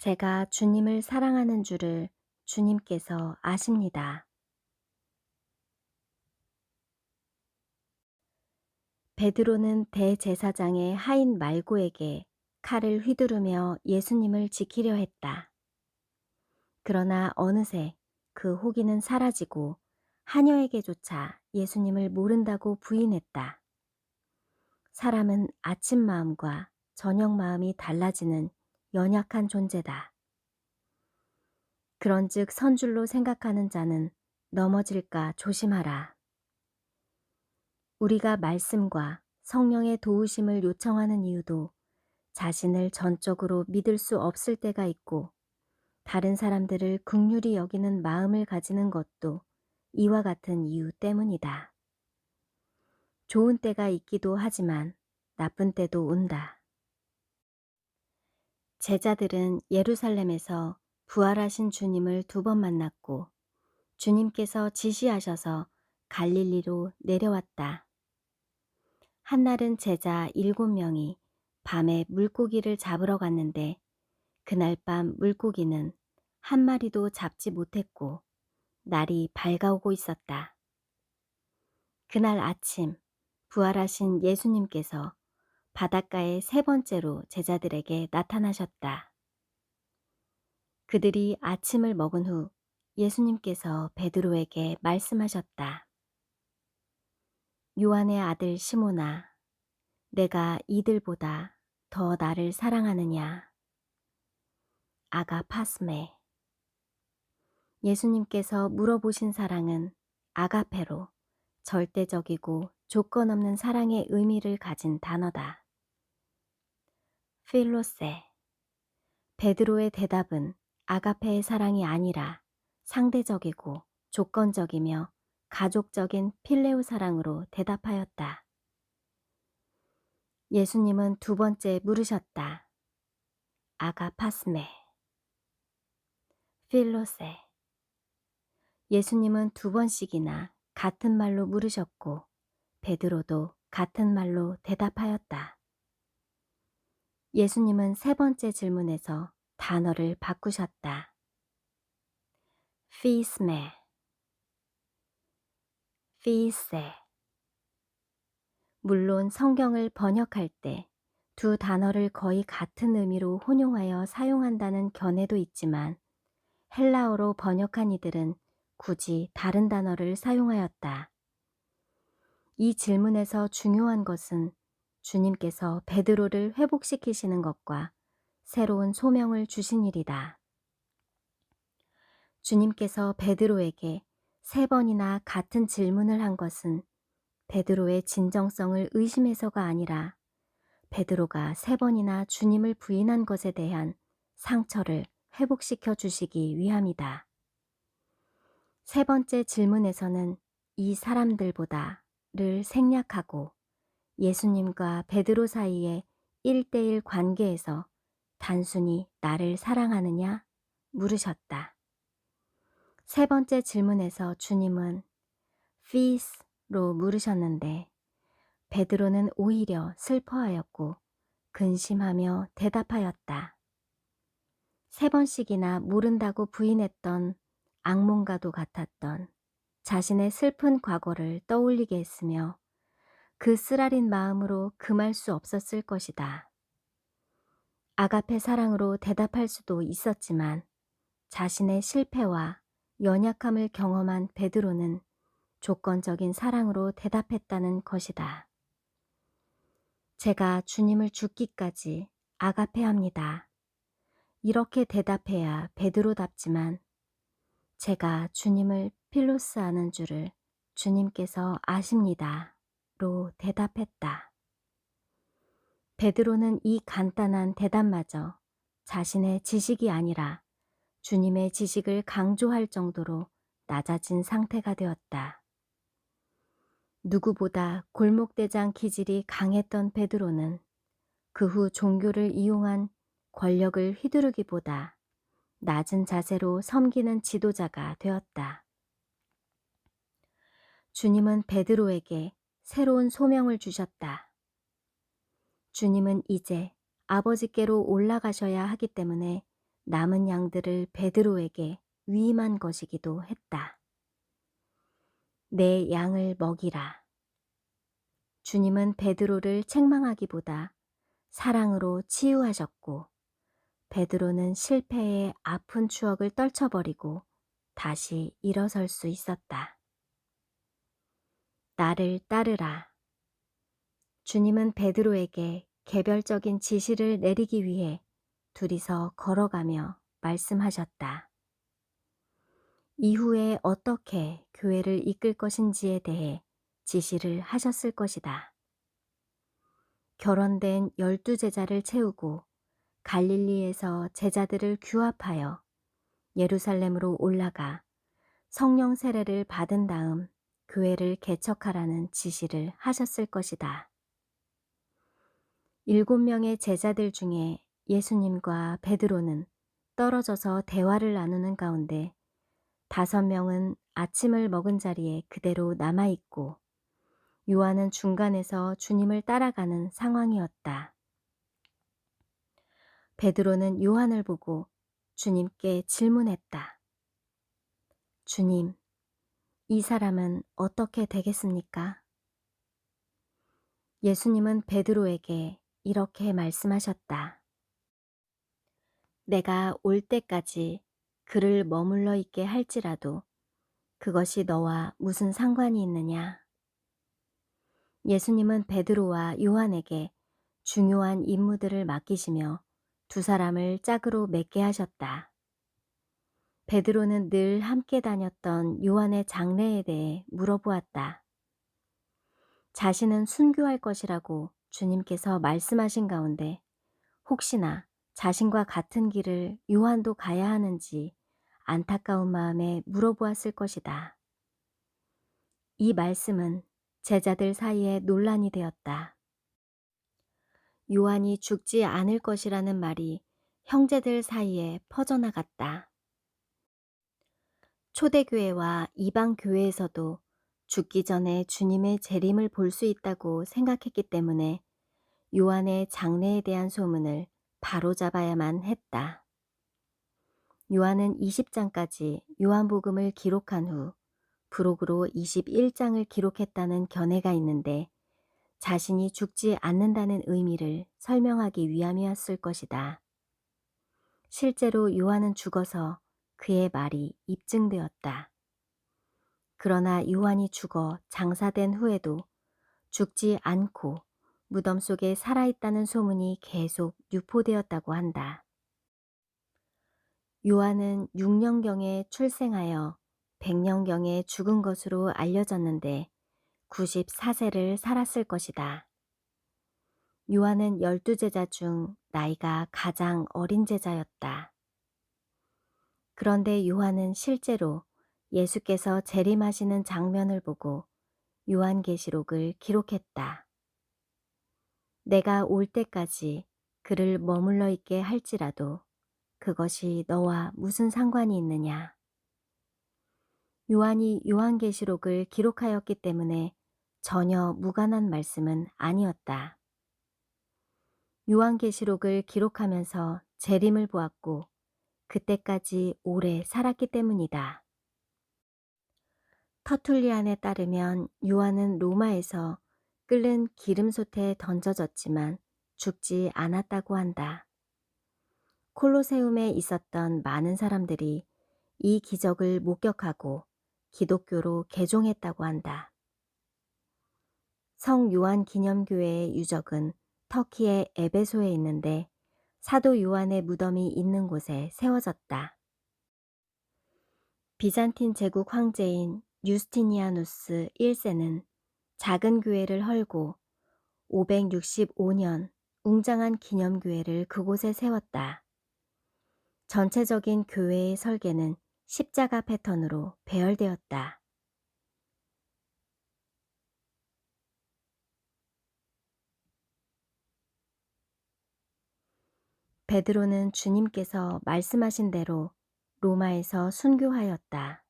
제가 주님을 사랑하는 줄을 주님께서 아십니다. 베드로는 대제사장의 하인 말고에게 칼을 휘두르며 예수님을 지키려 했다. 그러나 어느새 그 호기는 사라지고 하녀에게조차 예수님을 모른다고 부인했다. 사람은 아침 마음과 저녁 마음이 달라지는 연약한 존재다. 그런즉 선줄로 생각하는 자는 넘어질까 조심하라. 우리가 말씀과 성령의 도우심을 요청하는 이유도 자신을 전적으로 믿을 수 없을 때가 있고 다른 사람들을 긍휼히 여기는 마음을 가지는 것도 이와 같은 이유 때문이다. 좋은 때가 있기도 하지만 나쁜 때도 온다. 제자들은 예루살렘에서 부활하신 주님을 2번 만났고 주님께서 지시하셔서 갈릴리로 내려왔다. 한날은 제자 7명이 밤에 물고기를 잡으러 갔는데 그날 밤 물고기는 한 마리도 잡지 못했고 날이 밝아오고 있었다. 그날 아침 부활하신 예수님께서 바닷가에 3번째로 제자들에게 나타나셨다. 그들이 아침을 먹은 후 예수님께서 베드로에게 말씀하셨다. 요한의 아들 시몬아, 내가 이들보다 더 나를 사랑하느냐? 아가파스메. 예수님께서 물어보신 사랑은 아가페로 절대적이고 조건 없는 사랑의 의미를 가진 단어다. 필로세. 베드로의 대답은 아가페의 사랑이 아니라 상대적이고 조건적이며 가족적인 필레오 사랑으로 대답하였다. 예수님은 2번째 물으셨다. 아가파스메. 필로세. 예수님은 2번씩이나 같은 말로 물으셨고 베드로도 같은 말로 대답하였다. 예수님은 3번째 질문에서 단어를 바꾸셨다. 피스메, 피세. 물론 성경을 번역할 때 2 단어를 거의 같은 의미로 혼용하여 사용한다는 견해도 있지만 헬라어로 번역한 이들은 굳이 다른 단어를 사용하였다. 이 질문에서 중요한 것은 주님께서 베드로를 회복시키시는 것과 새로운 소명을 주신 일이다. 주님께서 베드로에게 3번이나 같은 질문을 한 것은 베드로의 진정성을 의심해서가 아니라 베드로가 3번이나 주님을 부인한 것에 대한 상처를 회복시켜 주시기 위함이다. 3번째 질문에서는 이 사람들보다를 생략하고 예수님과 베드로 사이의 1대1 관계에서 단순히 나를 사랑하느냐 물으셨다. 3번째 질문에서 주님은 피스로 물으셨는데 베드로는 오히려 슬퍼하였고 근심하며 대답하였다. 3번씩이나 모른다고 부인했던 악몽과도 같았던 자신의 슬픈 과거를 떠올리게 했으며 그 쓰라린 마음으로 금할 수 없었을 것이다. 아가페 사랑으로 대답할 수도 있었지만 자신의 실패와 연약함을 경험한 베드로는 조건적인 사랑으로 대답했다는 것이다. 제가 주님을 죽기까지 아가페합니다. 이렇게 대답해야 베드로답지만 제가 주님을 필로스하는 줄을 주님께서 아십니다. 로 대답했다. 베드로는 이 간단한 대답마저 자신의 지식이 아니라 주님의 지식을 강조할 정도로 낮아진 상태가 되었다. 누구보다 골목대장 기질이 강했던 베드로는 그 후 종교를 이용한 권력을 휘두르기보다 낮은 자세로 섬기는 지도자가 되었다. 주님은 베드로에게 새로운 소명을 주셨다. 주님은 이제 아버지께로 올라가셔야 하기 때문에 남은 양들을 베드로에게 위임한 것이기도 했다. 내 양을 먹이라. 주님은 베드로를 책망하기보다 사랑으로 치유하셨고, 베드로는 실패의 아픈 추억을 떨쳐버리고 다시 일어설 수 있었다. 나를 따르라. 주님은 베드로에게 개별적인 지시를 내리기 위해 둘이서 걸어가며 말씀하셨다. 이후에 어떻게 교회를 이끌 것인지에 대해 지시를 하셨을 것이다. 결혼된 12제자를 채우고 갈릴리에서 제자들을 규합하여 예루살렘으로 올라가 성령 세례를 받은 다음 교회를 개척하라는 지시를 하셨을 것이다. 7명의 제자들 중에 예수님과 베드로는 떨어져서 대화를 나누는 가운데 5명은 아침을 먹은 자리에 그대로 남아있고, 요한은 중간에서 주님을 따라가는 상황이었다. 베드로는 요한을 보고 주님께 질문했다. 주님, 이 사람은 어떻게 되겠습니까? 예수님은 베드로에게 이렇게 말씀하셨다. 내가 올 때까지 그를 머물러 있게 할지라도 그것이 너와 무슨 상관이 있느냐? 예수님은 베드로와 요한에게 중요한 임무들을 맡기시며 2사람을 짝으로 맺게 하셨다. 베드로는 늘 함께 다녔던 요한의 장래에 대해 물어보았다. 자신은 순교할 것이라고 주님께서 말씀하신 가운데 혹시나 자신과 같은 길을 요한도 가야 하는지 안타까운 마음에 물어보았을 것이다. 이 말씀은 제자들 사이에 논란이 되었다. 요한이 죽지 않을 것이라는 말이 형제들 사이에 퍼져나갔다. 초대교회와 이방교회에서도 죽기 전에 주님의 재림을 볼 수 있다고 생각했기 때문에 요한의 장래에 대한 소문을 바로잡아야만 했다. 요한은 20장까지 요한복음을 기록한 후 부록으로 21장을 기록했다는 견해가 있는데, 자신이 죽지 않는다는 의미를 설명하기 위함이었을 것이다. 실제로 요한은 죽어서 그의 말이 입증되었다. 그러나 요한이 죽어 장사된 후에도 죽지 않고 무덤 속에 살아있다는 소문이 계속 유포되었다고 한다. 요한은 6년경에 출생하여 100년경에 죽은 것으로 알려졌는데 94세를 살았을 것이다. 요한은 12제자 중 나이가 가장 어린 제자였다. 그런데 요한은 실제로 예수께서 재림하시는 장면을 보고 요한계시록을 기록했다. 내가 올 때까지 그를 머물러 있게 할지라도 그것이 너와 무슨 상관이 있느냐? 요한이 요한계시록을 기록하였기 때문에 전혀 무관한 말씀은 아니었다. 요한계시록을 기록하면서 재림을 보았고 그때까지 오래 살았기 때문이다. 터툴리안에 따르면 요한은 로마에서 끓는 기름솥에 던져졌지만 죽지 않았다고 한다. 콜로세움에 있었던 많은 사람들이 이 기적을 목격하고 기독교로 개종했다고 한다. 성 요한 기념교회의 유적은 터키의 에베소에 있는데 사도 요한의 무덤이 있는 곳에 세워졌다. 비잔틴 제국 황제인 유스티니아누스 1세는 작은 교회를 헐고 565년 웅장한 기념교회를 그곳에 세웠다. 전체적인 교회의 설계는 십자가 패턴으로 배열되었다. 베드로는 주님께서 말씀하신 대로 로마에서 순교하였다.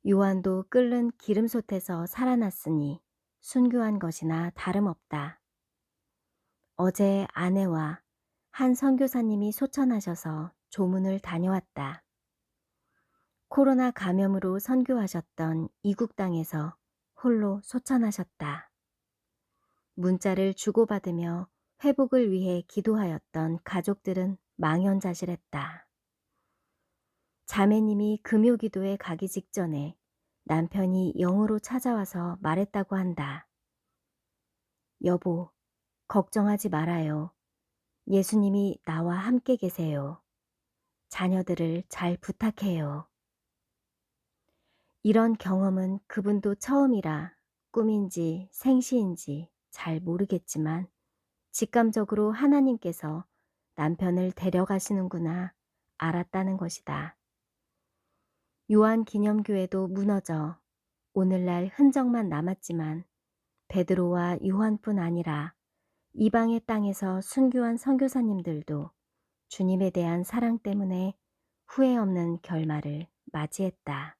요한도 끓는 기름솥에서 살아났으니 순교한 것이나 다름없다. 어제 아내와 한 선교사님이 소천하셔서 조문을 다녀왔다. 코로나 감염으로 선교하셨던 이국 땅에서 홀로 소천하셨다. 문자를 주고받으며 회복을 위해 기도하였던 가족들은 망연자실했다. 자매님이 금요기도에 가기 직전에 남편이 영으로 찾아와서 말했다고 한다. 여보, 걱정하지 말아요. 예수님이 나와 함께 계세요. 자녀들을 잘 부탁해요. 이런 경험은 그분도 처음이라 꿈인지 생시인지 잘 모르겠지만 직감적으로 하나님께서 남편을 데려가시는구나 알았다는 것이다. 요한기념교회도 무너져 오늘날 흔적만 남았지만 베드로와 요한뿐 아니라 이방의 땅에서 순교한 선교사님들도 주님에 대한 사랑 때문에 후회 없는 결말을 맞이했다.